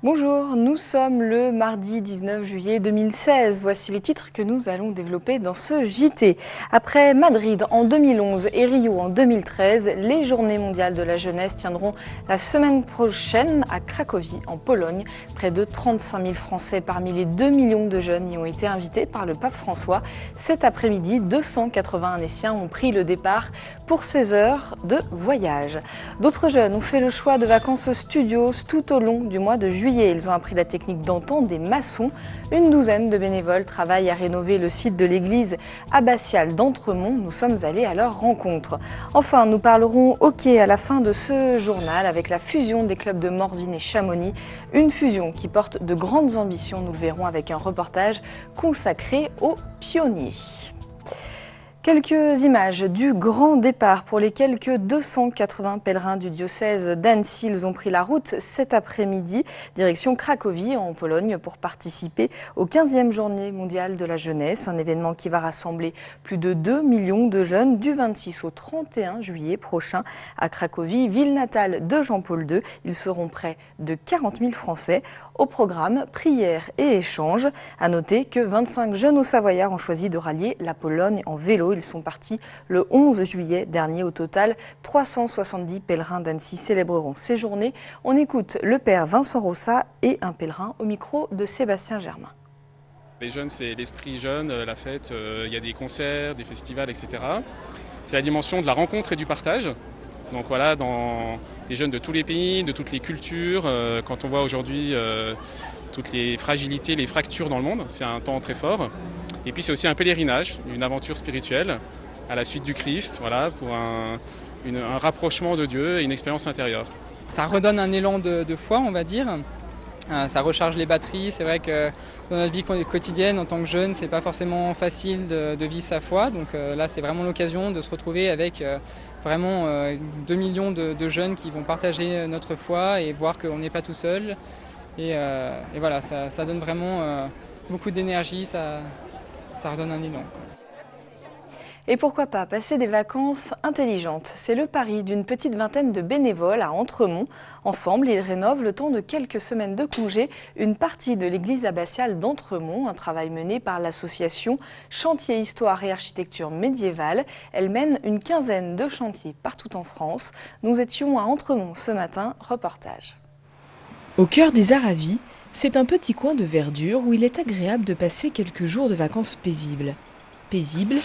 Bonjour, nous sommes le mardi 19 juillet 2016. Voici les titres que nous allons développer dans ce JT. Après Madrid en 2011 et Rio en 2013, les Journées mondiales de la jeunesse tiendront la semaine prochaine à Cracovie, en Pologne. Près de 35 000 Français parmi les 2 millions de jeunes y ont été invités par le pape François. Cet après-midi, 280 Annéciens ont pris le départ pour 16 heures de voyage. D'autres jeunes ont fait le choix de vacances studios tout au long du mois de juillet. Ils ont appris la technique d'antan des maçons. Une douzaine de bénévoles travaillent à rénover le site de l'église abbatiale d'Entremont. Nous sommes allés à leur rencontre. Enfin, nous parlerons hockey à la fin de ce journal avec la fusion des clubs de Morzine et Chamonix. Une fusion qui porte de grandes ambitions. Nous le verrons avec un reportage consacré aux pionniers. Quelques images du grand départ pour les quelques 280 pèlerins du diocèse d'Annecy. Ils ont pris la route cet après-midi, direction Cracovie en Pologne pour participer aux 15e Journées mondiales de la jeunesse. Un événement qui va rassembler plus de 2 millions de jeunes du 26 au 31 juillet prochain à Cracovie, ville natale de Jean-Paul II. Ils seront près de 40 000 Français. Au programme, prières et échanges. À noter que 25 jeunes Haut-Savoyards ont choisi de rallier la Pologne en vélo. Ils sont partis le 11 juillet dernier. Au total, 370 pèlerins d'Annecy célébreront ces journées. On écoute le père Vincent Rossa et un pèlerin au micro de Sébastien Germain. Les jeunes, c'est l'esprit jeune, la fête, il y a des concerts, des festivals, etc. C'est la dimension de la rencontre et du partage. Donc voilà, dans des jeunes de tous les pays, de toutes les cultures, quand on voit aujourd'hui toutes les fragilités, les fractures dans le monde, c'est un temps très fort. Et puis c'est aussi un pèlerinage, une aventure spirituelle à la suite du Christ, voilà, pour un rapprochement de Dieu et une expérience intérieure. Ça redonne un élan de foi, on va dire. Ça recharge les batteries. C'est vrai que dans notre vie quotidienne, en tant que jeune, c'est pas forcément facile de vivre sa foi. Donc là, c'est vraiment l'occasion de se retrouver avec vraiment 2 millions de jeunes qui vont partager notre foi et voir qu'on n'est pas tout seul. Et voilà, ça donne vraiment beaucoup d'énergie, ça redonne un élan. Et pourquoi pas passer des vacances intelligentes? C'est le pari d'une petite vingtaine de bénévoles à Entremont. Ensemble, ils rénovent le temps de quelques semaines de congé une partie de l'église abbatiale d'Entremont, un travail mené par l'association Chantier Histoire et Architecture Médiévale. Elle mène une quinzaine de chantiers partout en France. Nous étions à Entremont ce matin, reportage. Au cœur des Aravis, c'est un petit coin de verdure où il est agréable de passer quelques jours de vacances paisibles. Paisible,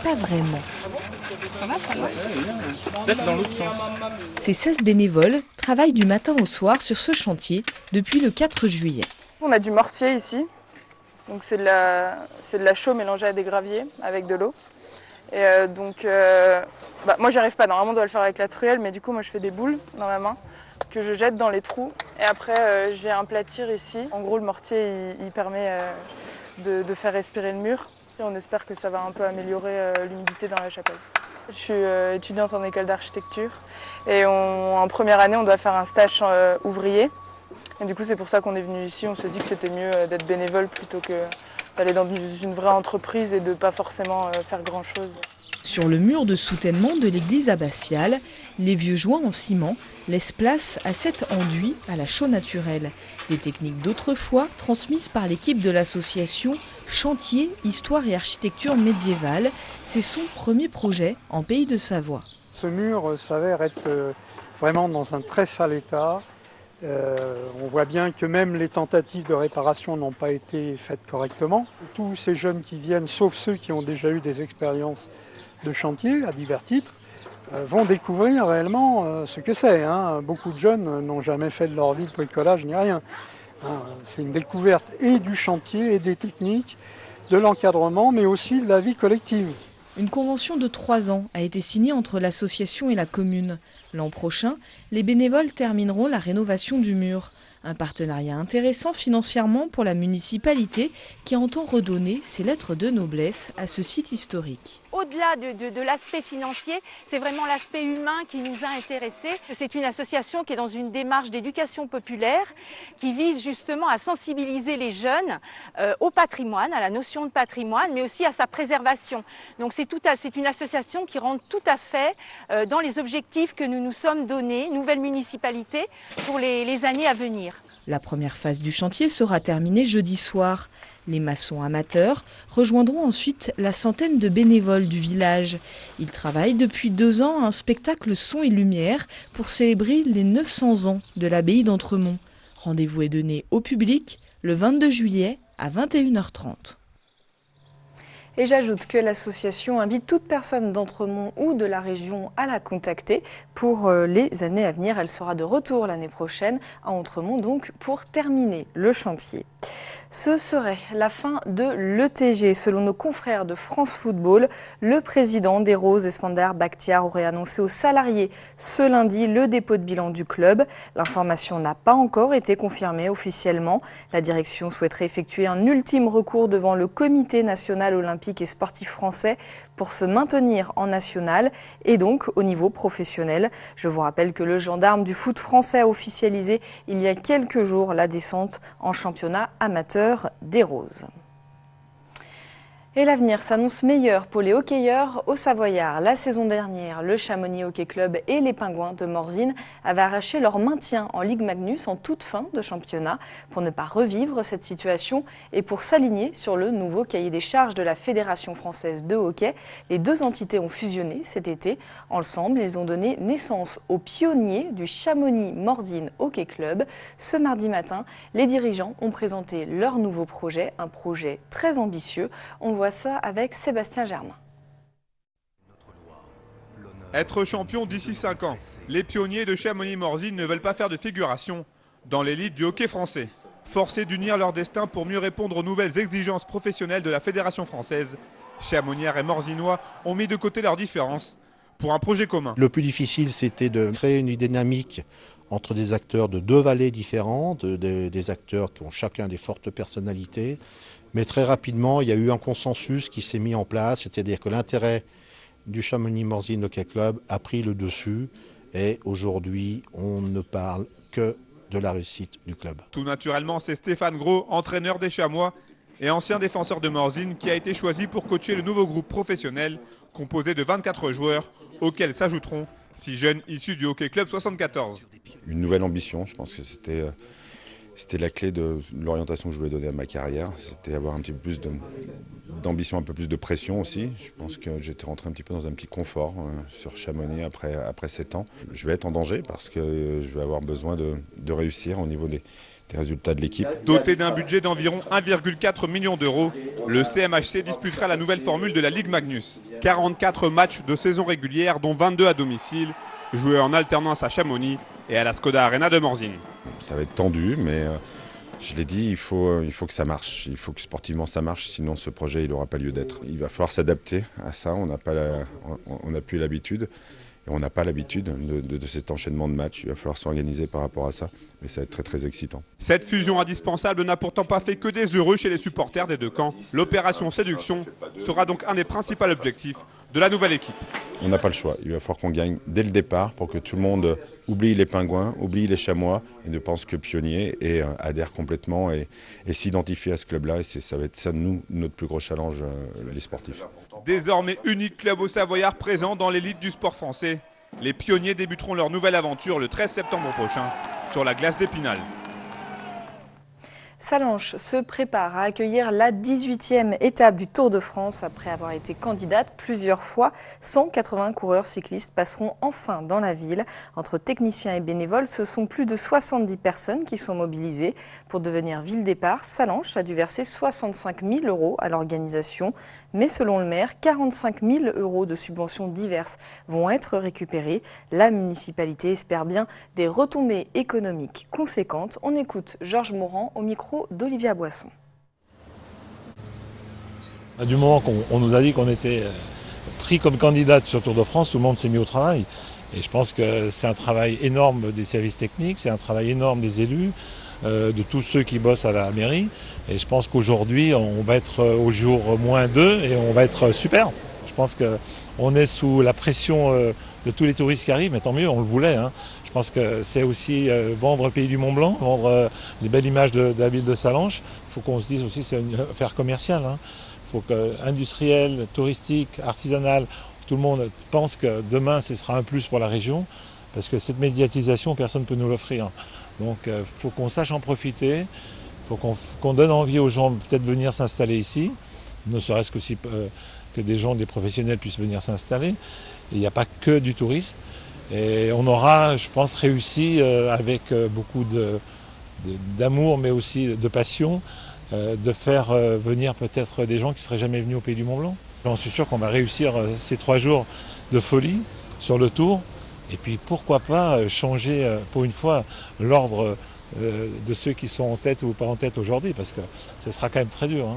pas vraiment. Peut-être dans l'autre sens. Ces 16 bénévoles travaillent du matin au soir sur ce chantier depuis le 4 juillet. On a du mortier ici, donc c'est de la chaux mélangée à des graviers avec de l'eau. Et moi j'y arrive pas, normalement on doit le faire avec la truelle, mais du coup moi je fais des boules dans ma main que je jette dans les trous. Et après je viens aplatir ici. En gros le mortier il permet de faire respirer le mur. Et on espère que ça va un peu améliorer l'humidité dans la chapelle. Je suis étudiante en école d'architecture et en première année on doit faire un stage ouvrier. Et du coup c'est pour ça qu'on est venu ici, on se dit que c'était mieux d'être bénévole plutôt que d'aller dans une vraie entreprise et de pas forcément faire grand chose. Sur le mur de soutènement de l'église abbatiale, les vieux joints en ciment laissent place à cet enduit à la chaux naturelle. Des techniques d'autrefois transmises par l'équipe de l'association Chantier, Histoire et Architecture Médiévale. C'est son premier projet en Pays de Savoie. Ce mur s'avère être vraiment dans un très sale état. On voit bien que même les tentatives de réparation n'ont pas été faites correctement. Tous ces jeunes qui viennent, sauf ceux qui ont déjà eu des expériences de chantier à divers titres, vont découvrir réellement ce que c'est. Beaucoup de jeunes n'ont jamais fait de leur vie de bricolage ni rien. C'est une découverte et du chantier et des techniques, de l'encadrement, mais aussi de la vie collective. Une convention de 3 ans a été signée entre l'association et la commune. L'an prochain, les bénévoles termineront la rénovation du mur. Un partenariat intéressant financièrement pour la municipalité qui entend redonner ses lettres de noblesse à ce site historique. Au-delà de l'aspect financier, c'est vraiment l'aspect humain qui nous a intéressés. C'est une association qui est dans une démarche d'éducation populaire qui vise justement à sensibiliser les jeunes au patrimoine, à la notion de patrimoine, mais aussi à sa préservation. Donc c'est une association qui rentre tout à fait dans les objectifs que nous nous sommes donnés, nouvelle municipalité, pour les années à venir. La première phase du chantier sera terminée jeudi soir. Les maçons amateurs rejoindront ensuite la centaine de bénévoles du village. Ils travaillent depuis 2 ans à un spectacle son et lumière pour célébrer les 900 ans de l'abbaye d'Entremont. Rendez-vous est donné au public le 22 juillet à 21h30. Et j'ajoute que l'association invite toute personne d'Entremont ou de la région à la contacter pour les années à venir. Elle sera de retour l'année prochaine à Entremont donc pour terminer le chantier. Ce serait la fin de l'ETG. Selon nos confrères de France Football, le président des Roses, Eskander Bakhtiar, aurait annoncé aux salariés ce lundi le dépôt de bilan du club. L'information n'a pas encore été confirmée officiellement. La direction souhaiterait effectuer un ultime recours devant le Comité national olympique et sportif français pour se maintenir en national et donc au niveau professionnel. Je vous rappelle que le gendarme du foot français a officialisé il y a quelques jours la descente en championnat amateur des Roses. Et l'avenir s'annonce meilleur pour les hockeyeurs au Savoyard. La saison dernière, le Chamonix Hockey Club et les Pingouins de Morzine avaient arraché leur maintien en Ligue Magnus en toute fin de championnat. Pour ne pas revivre cette situation et pour s'aligner sur le nouveau cahier des charges de la Fédération française de hockey, les 2 entités ont fusionné cet été. Ensemble, ils ont donné naissance aux pionniers du Chamonix Morzine Hockey Club. Ce mardi matin, les dirigeants ont présenté leur nouveau projet, un projet très ambitieux. On voit ça avec Sébastien Germain. Être champion d'ici 5 ans. Les pionniers de Chamonix-Morzine ne veulent pas faire de figuration dans l'élite du hockey français. Forcés d'unir leur destin pour mieux répondre aux nouvelles exigences professionnelles de la Fédération française, Chamonnières et Morzinois ont mis de côté leurs différences pour un projet commun. Le plus difficile, c'était de créer une dynamique entre des acteurs de 2 vallées différentes, des acteurs qui ont chacun des fortes personnalités. Mais très rapidement, il y a eu un consensus qui s'est mis en place, c'est-à-dire que l'intérêt du Chamonix-Morzine Hockey Club a pris le dessus et aujourd'hui, on ne parle que de la réussite du club. Tout naturellement, c'est Stéphane Gros, entraîneur des Chamois et ancien défenseur de Morzine, qui a été choisi pour coacher le nouveau groupe professionnel composé de 24 joueurs, auxquels s'ajouteront 6 jeunes issus du Hockey Club 74. Une nouvelle ambition, je pense que c'était la clé de l'orientation que je voulais donner à ma carrière. C'était avoir un petit peu plus d'ambition, un peu plus de pression aussi. Je pense que j'étais rentré un petit peu dans un petit confort sur Chamonix après 7 ans. Je vais être en danger parce que je vais avoir besoin de réussir au niveau des résultats de l'équipe. Doté d'un budget d'environ 1,4 million d'euros, le CMHC disputera la nouvelle formule de la Ligue Magnus. 44 matchs de saison régulière, dont 22 à domicile, joués en alternance à Chamonix et à la Skoda Arena de Morzine. Ça va être tendu, mais je l'ai dit, il faut que ça marche. Il faut que sportivement ça marche, sinon ce projet n'aura pas lieu d'être. Il va falloir s'adapter à ça, on n'a plus l'habitude. Et on n'a pas l'habitude de cet enchaînement de matchs. Il va falloir s'organiser par rapport à ça. Mais ça va être très très excitant. Cette fusion indispensable n'a pourtant pas fait que des heureux chez les supporters des 2 camps. L'opération séduction sera donc un des principaux objectifs de la nouvelle équipe. On n'a pas le choix. Il va falloir qu'on gagne dès le départ pour que tout le monde oublie les Pingouins, oublie les Chamois et ne pense que pionnier et adhère complètement et s'identifie à ce club-là. Et ça va être ça, nous, notre plus gros challenge, les sportifs. Désormais unique club au Savoyard présent dans l'élite du sport français, les pionniers débuteront leur nouvelle aventure le 13 septembre prochain sur la glace d'Épinal. Sallanches se prépare à accueillir la 18e étape du Tour de France. Après avoir été candidate plusieurs fois, 180 coureurs cyclistes passeront enfin dans la ville. Entre techniciens et bénévoles, ce sont plus de 70 personnes qui sont mobilisées. Pour devenir ville départ, Sallanches a dû verser 65 000 € à l'organisation. Mais selon le maire, 45 000 € de subventions diverses vont être récupérées. La municipalité espère bien des retombées économiques conséquentes. On écoute Georges Morand au micro d'Olivia Boisson. Du moment qu'on nous a dit qu'on était pris comme candidate sur Tour de France, tout le monde s'est mis au travail. Et je pense que c'est un travail énorme des services techniques, c'est un travail énorme des élus, de tous ceux qui bossent à la mairie. Et je pense qu'aujourd'hui, on va être au jour -2 et on va être super. Je pense qu'on est sous la pression de tous les touristes qui arrivent, mais tant mieux, on le voulait. Je pense que c'est aussi vendre le pays du Mont Blanc, vendre les belles images de la ville de Sallanches. Il faut qu'on se dise aussi que c'est une affaire commerciale. Il faut que industriel, touristique, artisanal, tout le monde pense que demain, ce sera un plus pour la région. Parce que cette médiatisation, personne ne peut nous l'offrir. Donc il faut qu'on sache en profiter, il faut qu'on donne envie aux gens peut-être de venir s'installer ici, ne serait-ce qu'aussi que des gens, des professionnels puissent venir s'installer. Il n'y a pas que du tourisme. Et on aura, je pense, réussi avec beaucoup d'amour, mais aussi de passion, de faire venir peut-être des gens qui ne seraient jamais venus au Pays du Mont-Blanc. J'en suis sûr qu'on va réussir ces 3 jours de folie sur le tour. Et puis pourquoi pas changer pour une fois l'ordre de ceux qui sont en tête ou pas en tête aujourd'hui, parce que ce sera quand même très dur.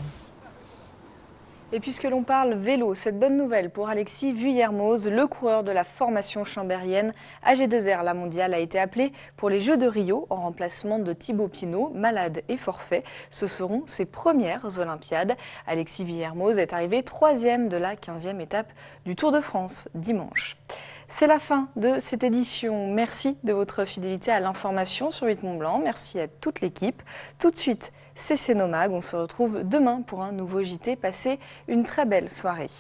Et puisque l'on parle vélo, cette bonne nouvelle pour Alexis Vuillermoz, le coureur de la formation chambérienne AG2R La Mondiale, a été appelé pour les Jeux de Rio en remplacement de Thibaut Pinot, malade et forfait. Ce seront ses premières Olympiades. Alexis Vuillermoz est arrivé 3e de la 15e étape du Tour de France dimanche. C'est la fin de cette édition. Merci de votre fidélité à l'information sur 8 Mont Blanc. Merci à toute l'équipe. Tout de suite, c'est Cénomag. On se retrouve demain pour un nouveau JT. Passez une très belle soirée.